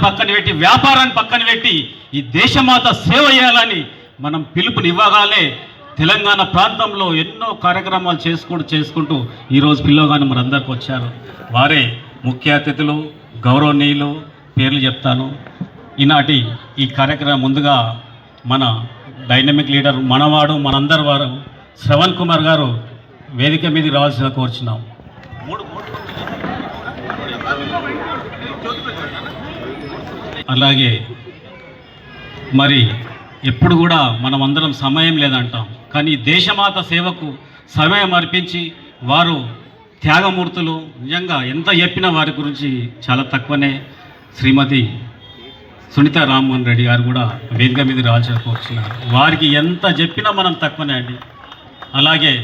పక్కన పెట్టి వ్యాపారాన్ని పక్కన పెట్టి ఈ దేశమాత సేవ చేయాలని మనం పిలుపునివ్వగానే తెలంగాణ ప్రాంతంలో ఎన్నో కార్యక్రమాలు చేసుకుంటూ ఈరోజు పిల్లగానే మన అందరికి వచ్చారు. వారే ముఖ్య అతిథులు, గౌరవనీయులు. పేర్లు చెప్తాను. ఈనాటి ఈ కార్యక్రమం ముందుగా మన డైనమిక్ లీడర్ మనవాడు మనందరి వారు శ్రవణ్ కుమార్ గారు వేదిక మీదకి రావాల్సిన కోరుచున్నాం. అలాగే మరి ఎప్పుడు కూడా మనం అందరం సమయం లేదంటాం, కానీ దేశమాత సేవకు సమయం అర్పించి వారు త్యాగమూర్తులు. నిజంగా ఎంత చెప్పినా వారి గురించి చాలా తక్కువనే. శ్రీమతి సునీత రామ్మోహన్ రెడ్డి గారు కూడా వేదిక మీద రావాల్సిన కోరుచున్నారు. వారికి ఎంత చెప్పినా మనం తక్కువనే అండి. అలాగే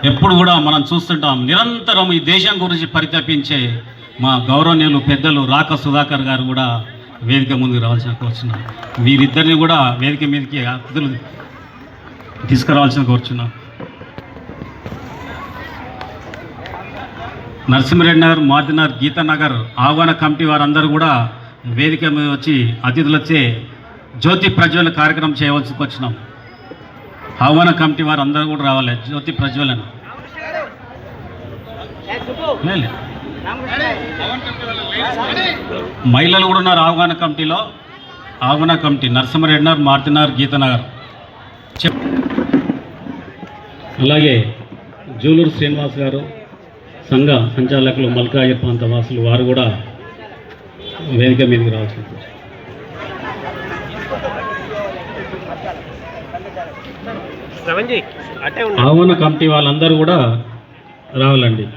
ఎప్పుడు కూడా మనం చూస్తుంటాం నిరంతరం ఈ దేశం గురించి పరితపించే మా గౌరవనీయులు పెద్దలు రాక సుధాకర్ గారు కూడా వేదిక ముందుకు రావాల్సిన కోరుచున్నాం. వీరిద్దరిని కూడా వేదిక మీదకి అతిథులు తీసుకురావాల్సిన కోరుచున్నాం. నరసింహారెడ్డి నగర్, మాదినగర్, గీతానగర్ ఆహ్వాన కమిటీ వారందరూ కూడా వేదిక మీద వచ్చి అతిథులు వచ్చే జ్యోతి ప్రజ్వలన కార్యక్రమం చేయవలసి వచ్చినాం. ఆహ్వాన కమిటీ వారు అందరూ కూడా రావాలి. జ్యోతి ప్రజ్వలన మహిళలు కూడా ఉన్నారు ఆహ్వాన కమిటీలో. ఆహ్వాన కమిటీ నరసింహారెడ్డి నగర్, మారుతినగర్, గీతానగర్. అలాగే జూలూరు శ్రీనివాస్ గారు సంఘ సంచాలకులు, మల్కాయ ప్రాంత వాసులు, వారు కూడా వేదిక మీదకి రావాల్సి. ఆహ్వాన కమిటీ వాళ్ళందరూ కూడా రావాలండి.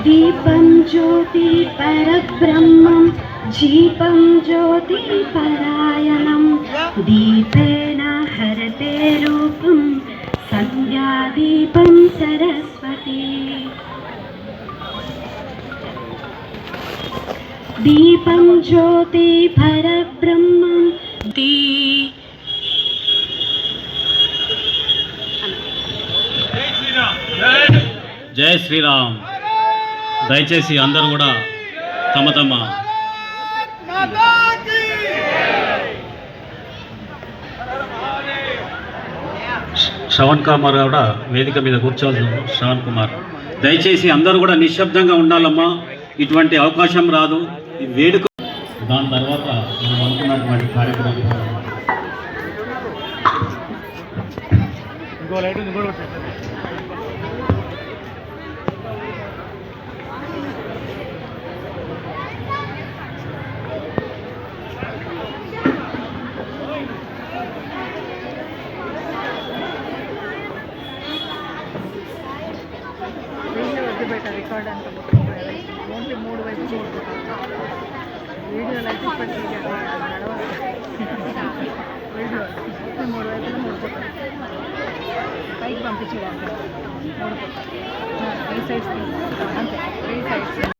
దీపం జ్యోతి పరబ్రహ్మం జీపం జ్యోతి పరాయణం దీపేన హరతే రూపం సంధ్యాదీపం సరస్వతి. దీపం జ్యోతి పరబ్రహ్మం జై శ్రీరామ్. దయచేసి అందరూ కూడా తమ తమ శ్రవణ్ కుమార్ కూడా వేదిక మీద కూర్చోవాలి. శ్రవణ్ కుమార్, దయచేసి అందరూ కూడా నిశ్శబ్దంగా ఉండాలమ్మా. ఇటువంటి అవకాశం రాదు. ఈ వేడుక దాని తర్వాత మనం అనుకున్నటువంటి కార్యక్రమం రికార్డ్ అంత ఓన్లీ 3 వైపు వీడియోలో అయితే ఇప్పటికీ నడవాలి. వీడియో 3 వైపులు 3 ఫోటోలు పైకి పంపించేయాలి. 3 ఫోటోలు 3 సైడ్స్ అంతే 3 సైడ్స్.